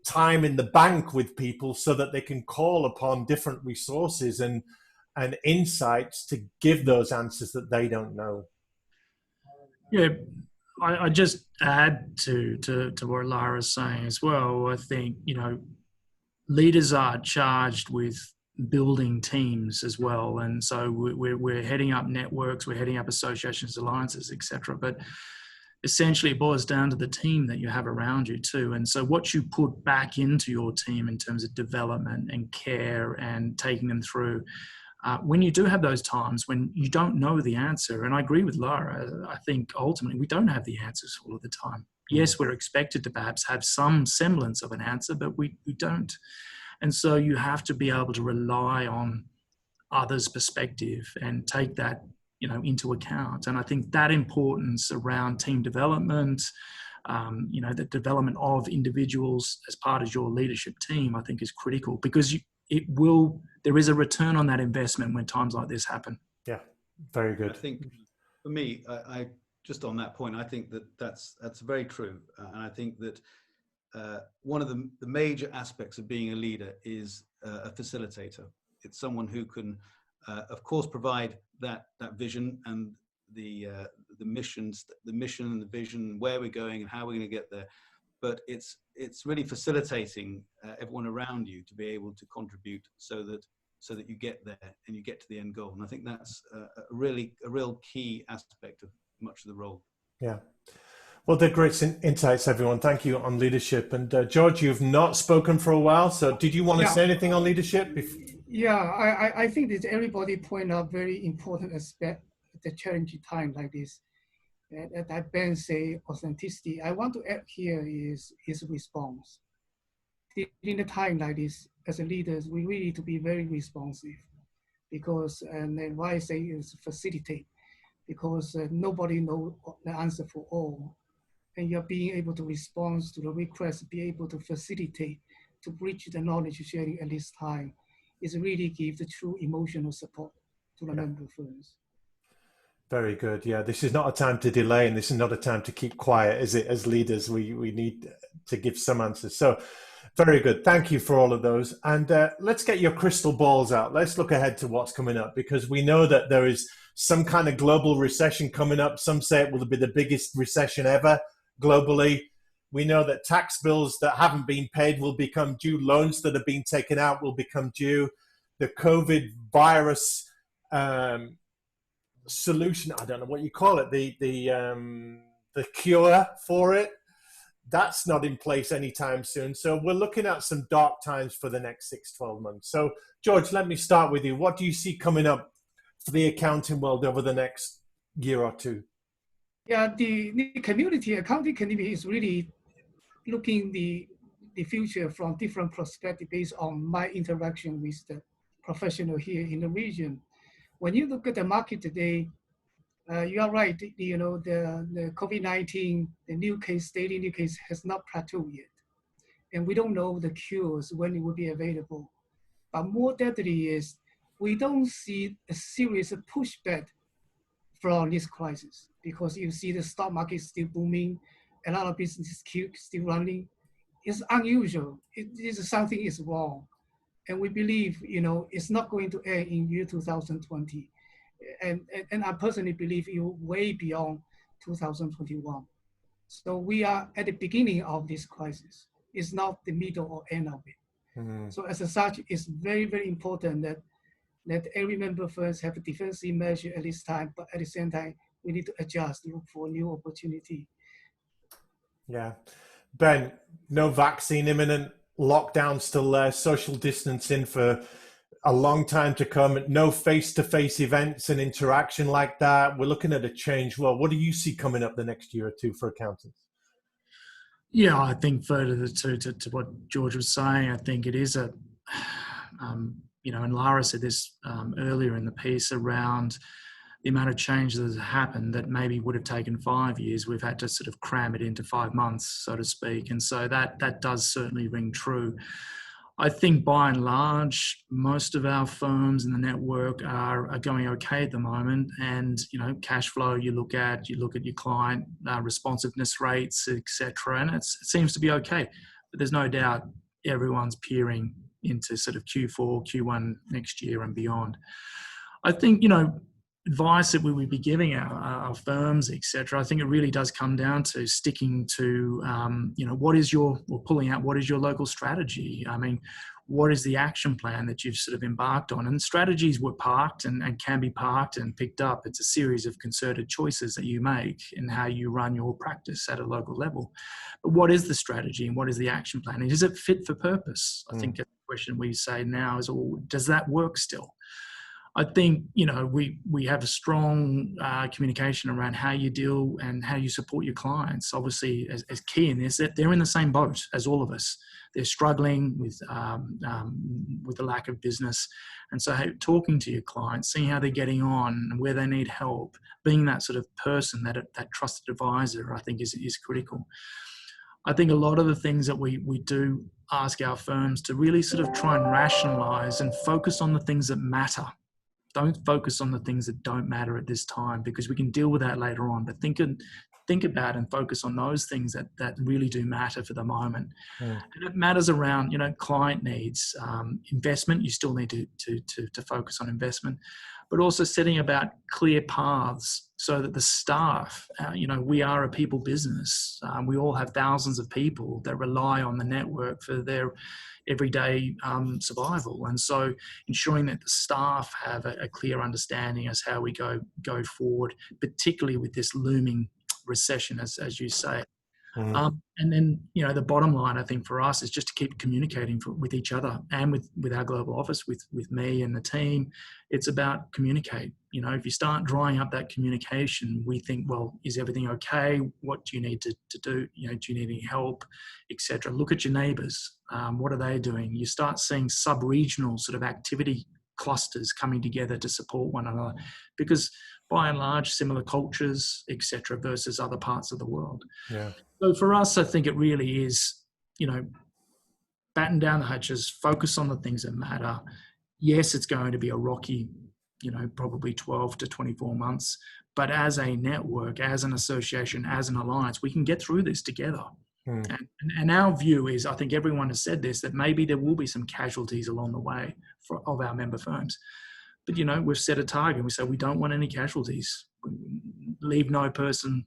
Speaker 1: time in the bank with people so that they can call upon different resources and insights to give those answers that they don't know.
Speaker 2: Yeah, I just add to what Lara's saying as well. I think, leaders are charged with building teams as well. And so we're heading up networks, we're heading up associations, alliances, etc. But essentially it boils down to the team that you have around you too. And so what you put back into your team in terms of development and care and taking them through, when you do have those times when you don't know the answer, and I agree with Lara, I think ultimately we don't have the answers all of the time. Yes, we're expected to perhaps have some semblance of an answer, but we don't. And so you have to be able to rely on others' perspective and take that into account. And I think that importance around team development, the development of individuals as part of your leadership team, I think is critical, because there is a return on that investment when times like this happen.
Speaker 1: Yeah, very good.
Speaker 3: I think for me, I just on that point, I think that's very true. And I think that one of the major aspects of being a leader is a facilitator. It's someone who can, of course, provide that vision and the mission and the vision, where we're going and how we're going to get there. But it's really facilitating everyone around you to be able to contribute so that you get there and you get to the end goal. And I think that's a real key aspect of much of the role.
Speaker 1: Yeah. Well, they're great insights, everyone. Thank you on leadership. And George, you've not spoken for a while. So did you want to say anything on leadership?
Speaker 5: Yeah, I think that everybody point out very important aspect at the challenging time like this. That Ben say authenticity. I want to add here is response. In a time like this, as a leaders, we really need to be very responsive, because, and then why I say is facilitate, because nobody knows the answer for all. And you're being able to respond to the request, be able to facilitate, to bridge the knowledge sharing at this time, is really give the true emotional support to the member firms.
Speaker 1: Very good. Yeah, this is not a time to delay, and this is not a time to keep quiet, is it? As leaders, we need to give some answers. So very good. Thank you for all of those. And let's get your crystal balls out. Let's look ahead to what's coming up, because we know that there is some kind of global recession coming up. Some say it will be the biggest recession ever globally. We know that tax bills that haven't been paid will become due. Loans that have been taken out will become due. The COVID virus solution, I don't know what you call it, the cure for it, That's not in place anytime soon. So we're looking at some dark times for the next 6-12 months. So George, let me start with you. What do you see coming up for the accounting world over the next year or two?
Speaker 5: Yeah, the accounting community is really looking the future from different perspectives based on my interaction with the professional here in the region. When you look at the market today, you are right. The COVID-19, daily new case has not plateaued yet, and we don't know the cures when it will be available. But more deadly is we don't see a serious pushback from this crisis, because you see the stock market still booming, a lot of businesses still running. It's unusual. It is something is wrong, and we believe it's not going to end in year 2020, and I personally believe it will way beyond 2021. So we are at the beginning of this crisis. It's not the middle or end of it. Mm-hmm. So as such, it's very, very important that every member firms have a defensive measure at this time, but at the same time, we need to adjust, look for new opportunity.
Speaker 1: Yeah. Ben, no vaccine imminent, lockdown still there, social distancing for a long time to come, no face-to-face events and interaction like that. We're looking at a changed world. What do you see coming up the next year or two for accountants?
Speaker 2: Yeah, I think further to what George was saying, I think it is a, and Lara said this earlier in the piece around the amount of change that has happened that maybe would have taken 5 years. We've had to sort of cram it into 5 months, so to speak. And so that does certainly ring true. I think by and large, most of our firms in the network are going okay at the moment. And, cash flow, you look at your client responsiveness rates, etc. And it seems to be okay. But there's no doubt everyone's peering into sort of Q4, Q1 next year and beyond. I think, advice that we would be giving our firms, etc. I think it really does come down to sticking to, pulling out what is your local strategy. I mean, what is the action plan that you've sort of embarked on? And strategies were parked and can be parked and picked up. It's a series of concerted choices that you make in how you run your practice at a local level. But what is the strategy and what is the action plan? And is it fit for purpose? I think the question we say now is, does that work still? I think, we have a strong communication around how you deal and how you support your clients. Obviously, as key in this, that they're in the same boat as all of us. They're struggling with the lack of business. And so talking to your clients, seeing how they're getting on and where they need help, being that sort of person, that trusted advisor, I think is critical. I think a lot of the things that we do ask our firms to really sort of try and rationalize and focus on the things that matter. Don't focus on the things that don't matter at this time, because we can deal with that later on. But think about and focus on those things that really do matter for the moment. And it matters around, client needs, investment. You still need to focus on investment, but also setting about clear paths so that the staff, we are a people business. We all have thousands of people that rely on the network for their everyday survival. And so ensuring that the staff have a clear understanding as how we go forward, particularly with this looming recession, as you say. And then, the bottom line, I think, for us is just to keep communicating with each other and with our global office, with me and the team. It's about communicate. If you start drying up that communication, we think, well, is everything okay? What do you need to do? Do you need any help, etc.? Look at your neighbours. What are they doing? You start seeing sub-regional sort of activity clusters coming together to support one another, because by and large, similar cultures, etc., versus other parts of the world. Yeah. So for us, I think it really is, batten down the hatches, focus on the things that matter. Yes, it's going to be a rocky, probably 12 to 24 months, but as a network, as an association, as an alliance, we can get through this together. And our view is, I think everyone has said this, that maybe there will be some casualties along the way of our member firms. But, we've set a target. We say we don't want any casualties. Leave no person,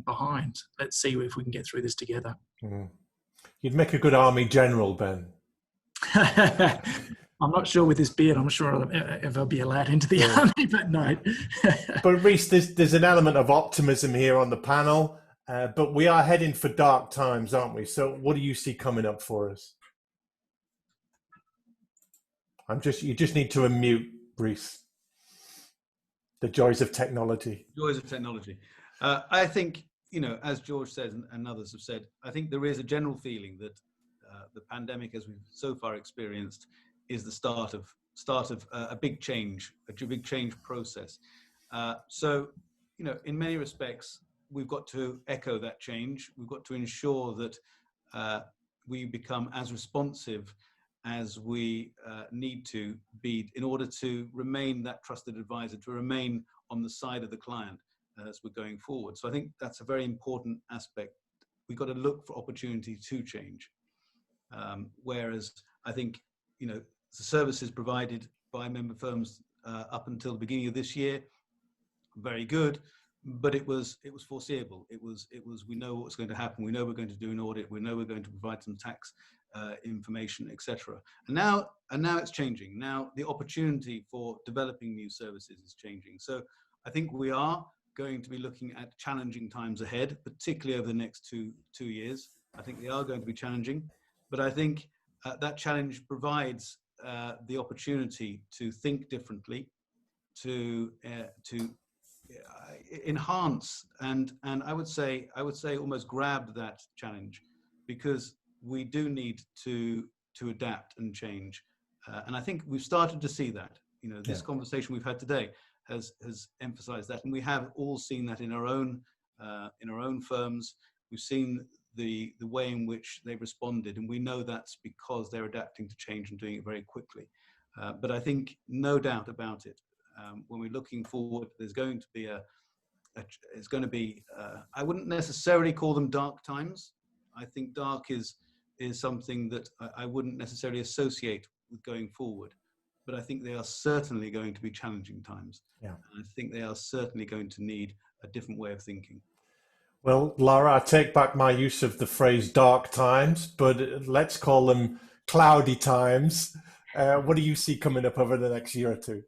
Speaker 2: behind. Let's see if we can get through this together.
Speaker 1: You'd make a good army general, Ben.
Speaker 2: I'm not sure with this beard. I'm not sure I'll ever be allowed into the army, but no.
Speaker 1: But Rhys, there's an element of optimism here on the panel. but we are heading for dark times, aren't we? So what do you see coming up for us? You just need to unmute, Rhys. The joys of technology.
Speaker 3: Joys of technology. I think, as George says and others have said, I think there is a general feeling that the pandemic, as we've so far experienced, is the start of a big change process. So, in many respects, we've got to echo that change. We've got to ensure that we become as responsive as we need to be in order to remain that trusted advisor, to remain on the side of the client as we're going forward. So I think that's a very important aspect. We've got to look for opportunity to change. Whereas I think, the services provided by member firms up until the beginning of this year, very good, but it was foreseeable. It was we know what's going to happen. We know we're going to do an audit. We know we're going to provide some tax information, etc. And now it's changing. Now the opportunity for developing new services is changing. So I think we are going to be looking at challenging times ahead, particularly over the next two years. I think they are going to be challenging, but I think that challenge provides the opportunity to think differently, to enhance and I would say almost grab that challenge, because we do need to adapt and change, and I think we've started to see that. This conversation we've had today has emphasized that, and we have all seen that in our own firms. We've seen the way in which they responded, and we know that's because they're adapting to change and doing it very quickly. But I think no doubt about it, when we're looking forward, there's going to be I wouldn't necessarily call them dark times. I think dark is something that I wouldn't necessarily associate with going forward, but I think they are certainly going to be challenging times. Yeah. And I think they are certainly going to need a different way of thinking.
Speaker 1: Well, Lara, I take back my use of the phrase dark times, but let's call them cloudy times. What do you see coming up over the next year or two?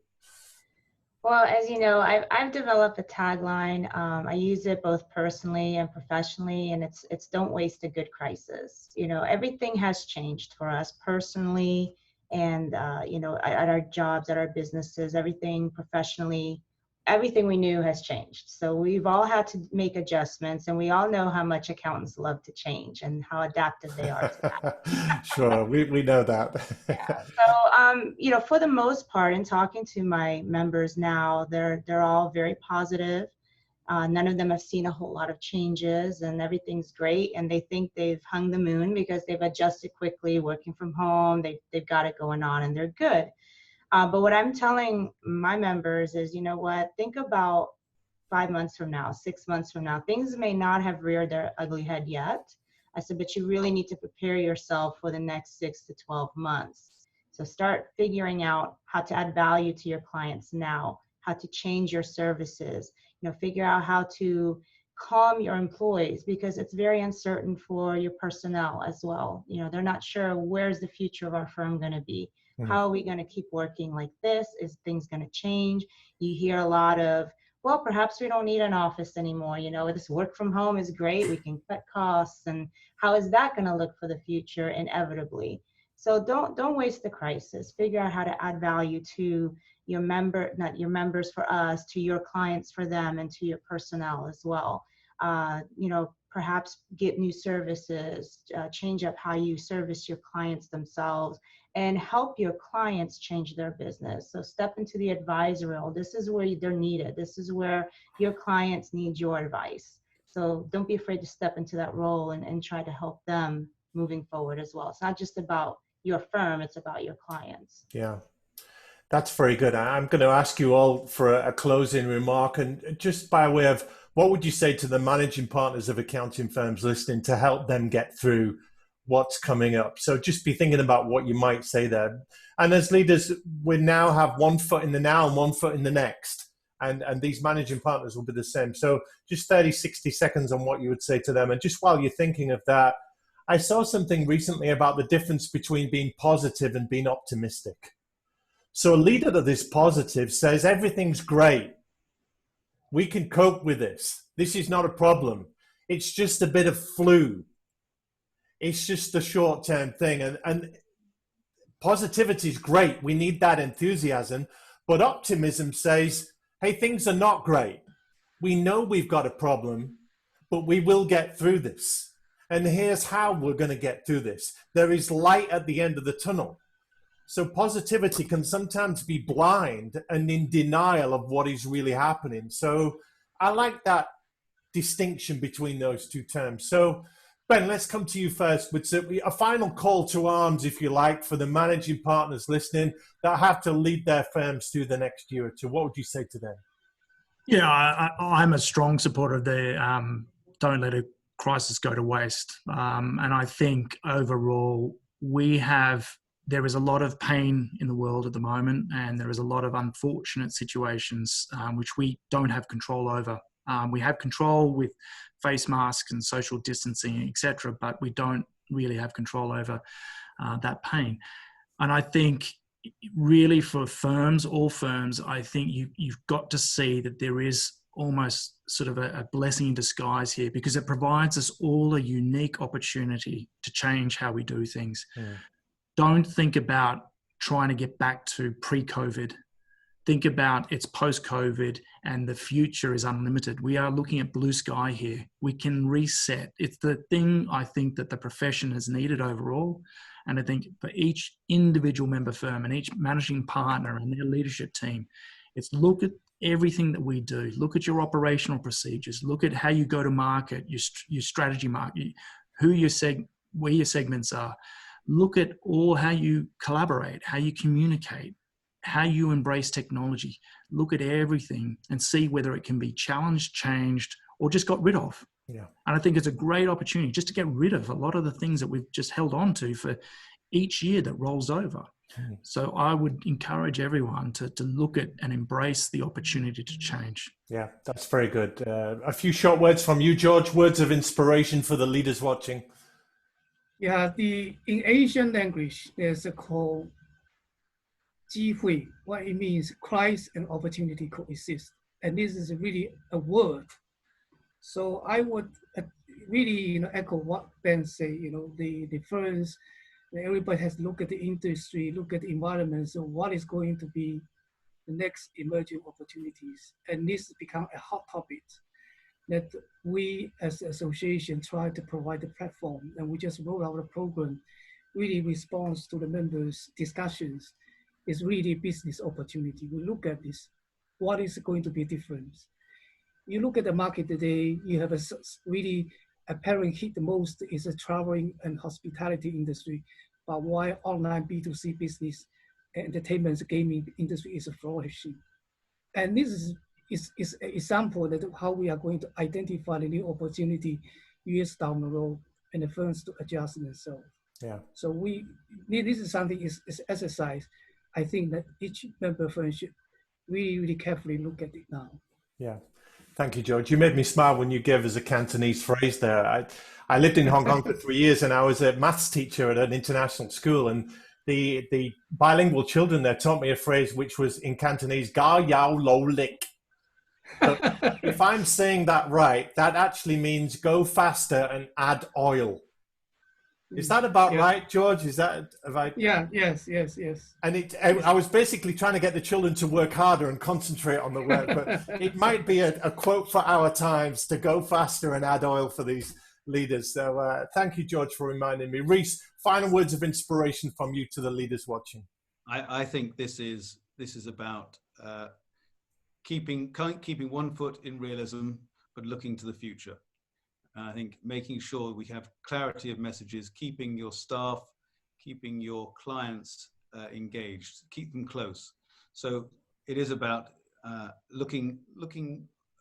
Speaker 4: Well, as you know, I've developed a tagline. I use it both personally and professionally, and it's don't waste a good crisis. Everything has changed for us personally, and at our jobs, at our businesses, everything professionally, everything we knew has changed. So we've all had to make adjustments, and we all know how much accountants love to change and how adaptive they are to that.
Speaker 1: Sure, we know that.
Speaker 4: Yeah. So, for the most part, in talking to my members now, they're all very positive. None of them have seen a whole lot of changes, and everything's great. And they think they've hung the moon because they've adjusted quickly, working from home. They've got it going on, and they're good. But what I'm telling my members is, think about 5 months from now, 6 months from now. Things may not have reared their ugly head yet. I said, but you really need to prepare yourself for the next 6 to 12 months. So start figuring out how to add value to your clients now, how to change your services, figure out how to calm your employees, because it's very uncertain for your personnel as well. They're not sure, where's the future of our firm going to be? How are we going to keep working like this? Is things going to change? You hear a lot of, well, perhaps we don't need an office anymore. This work from home is great. We can cut costs. And how is that going to look for the future inevitably? So don't waste the crisis. Figure out how to add value to your members for us, to your clients for them, and to your personnel as well. Perhaps get new services, change up how you service your clients themselves, and help your clients change their business. So step into the advisory role. This is where they're needed. This is where your clients need your advice. So don't be afraid to step into that role and try to help them moving forward as well. It's not just about your firm, it's about your clients.
Speaker 1: Yeah, that's very good. I'm going to ask you all for a closing remark, and just by way of, what would you say to the managing partners of accounting firms listening to help them get through what's coming up? So just be thinking about what you might say there. And as leaders, we now have one foot in the now and one foot in the next. And these managing partners will be the same. So just 30, 60 seconds on what you would say to them. And just while you're thinking of that, I saw something recently about the difference between being positive and being optimistic. So a leader that is positive says, everything's great. We can cope with this. This is not a problem. it's just a bit of flu. It's just a short-term thing. And positivity is great. We need that enthusiasm. But optimism says, hey, things are not great. We know we've got a problem, but we will get through this. And here's how we're going to get through this. There is light at the end of the tunnel. So positivity can sometimes be blind and in denial of what is really happening. So I like that distinction between those two terms. So Ben, let's come to you first with a final call to arms, if you like, for the managing partners listening that have to lead their firms through the next year or two. What would you say to them?
Speaker 2: Yeah, I'm a strong supporter of the don't let a crisis go to waste. And I think overall there is a lot of pain in the world at the moment, and there is a lot of unfortunate situations which we don't have control over. We have control with face masks and social distancing, etc., but we don't really have control over that pain. And I think really for firms, all firms, I think you've got to see that there is almost sort of a blessing in disguise here, because it provides us all a unique opportunity to change how we do things. Yeah. Don't think about trying to get back to pre-COVID. Think about it's post-COVID and the future is unlimited. We are looking at blue sky here. We can reset. It's the thing I think that the profession has needed overall. And I think for each individual member firm and each managing partner and their leadership team, it's look at everything that we do. Look at your operational procedures. Look at how you go to market, your strategy market, where your segments are. Look at all how you collaborate, how you communicate, how you embrace technology. Look at everything and see whether it can be challenged, changed, or just got rid of. Yeah. And I think it's a great opportunity just to get rid of a lot of the things that we've just held on to for each year that rolls over. Mm. So I would encourage everyone to look at and embrace the opportunity to change.
Speaker 1: Yeah, that's very good. A few short words from you, George, words of inspiration for the leaders watching.
Speaker 5: Yeah, in Asian language, there's a call, 机会, what it means, crisis and opportunity coexist. And this is really a word. So I would really echo what Ben said, the firms, everybody has to look at the industry, look at the environment. So what is going to be the next emerging opportunities? And this has become a hot topic that we as an association try to provide a platform, and we just roll out a program, really responds to the members' discussions. It's really business opportunity. We look at this, what is going to be different? You look at the market today, you have a really apparent hit the most is the traveling and hospitality industry, but why online B2C business, entertainment, gaming industry is flourishing. And this is an example that how we are going to identify the new opportunity years down the road and the firms to adjust themselves. Yeah. So this is something is exercise. I think that each member firm should really, really carefully look at it now.
Speaker 1: Yeah. Thank you, George. You made me smile when you gave us a Cantonese phrase there. I lived in Hong Kong for 3 years, and I was a maths teacher at an international school, and the bilingual children there taught me a phrase which was in Cantonese, ga yao lo lik. So if I'm saying that right, that actually means go faster and add oil. Is that about right, George? Is that right?
Speaker 5: Yeah, yes.
Speaker 1: And I was basically trying to get the children to work harder and concentrate on the work, but it might be a quote for our times to go faster and add oil for these leaders. So thank you, George, for reminding me. Rhys, final words of inspiration from you to the leaders watching.
Speaker 3: I think this is about keeping one foot in realism, but looking to the future. And I think making sure we have clarity of messages, keeping your staff, keeping your clients engaged, keep them close. So it is about looking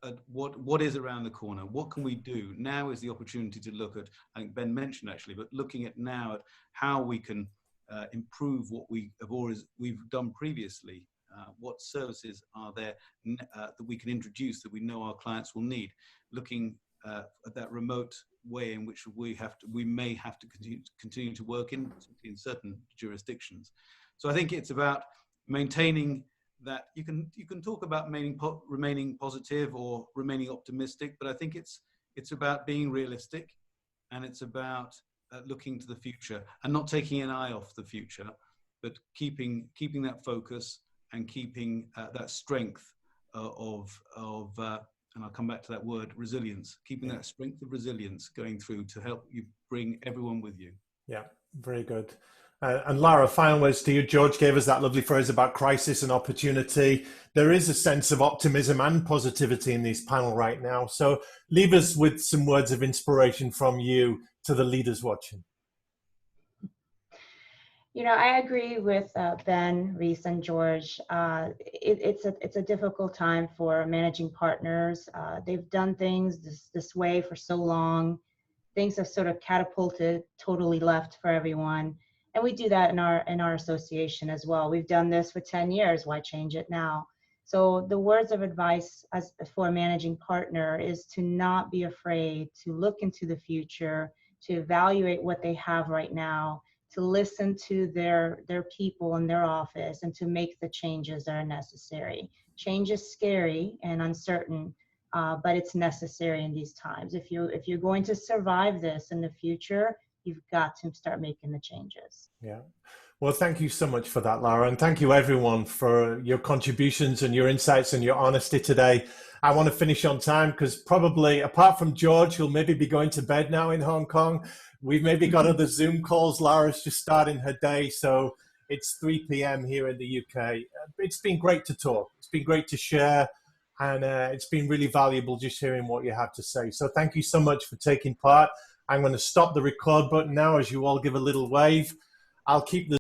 Speaker 3: at what is around the corner. What can we do? Now is the opportunity to look at, I think Ben mentioned actually, but looking at now at how we can improve what we've done previously. What services are there that we can introduce that we know our clients will need? Looking at that remote way in which we may have to continue to work in certain jurisdictions. So I think it's about maintaining that. You can talk about remaining positive or remaining optimistic, but I think it's It's about being realistic, and it's about looking to the future and not taking an eye off the future, but keeping that focus and keeping that strength and I'll come back to that word, resilience, keeping that strength of resilience going through to help you bring everyone with you.
Speaker 1: Yeah, very good. And Lara, final words to you. George gave us that lovely phrase about crisis and opportunity. There is a sense of optimism and positivity in this panel right now. So leave us with some words of inspiration from you to the leaders watching.
Speaker 4: You know, I agree with Ben, Rhys, and George. It's a difficult time for managing partners. They've done things this way for so long. Things have sort of catapulted totally left for everyone, and we do that in our association as well. We've done this for 10 years. Why change it now? So the words of advice for a managing partner is to not be afraid to look into the future, to evaluate what they have right now, to listen to their people in their office, and to make the changes that are necessary. Change is scary and uncertain, but it's necessary in these times. If you're going to survive this in the future, you've got to start making the changes.
Speaker 1: Yeah. Well, thank you so much for that, Lara. And thank you everyone for your contributions and your insights and your honesty today. I want to finish on time because probably apart from George, who'll maybe be going to bed now in Hong Kong, we've maybe got other Zoom calls. Lara's just starting her day. So it's 3 p.m. here in the UK. It's been great to talk. It's been great to share. And it's been really valuable just hearing what you have to say. So thank you so much for taking part. I'm going to stop the record button now as you all give a little wave. I'll keep the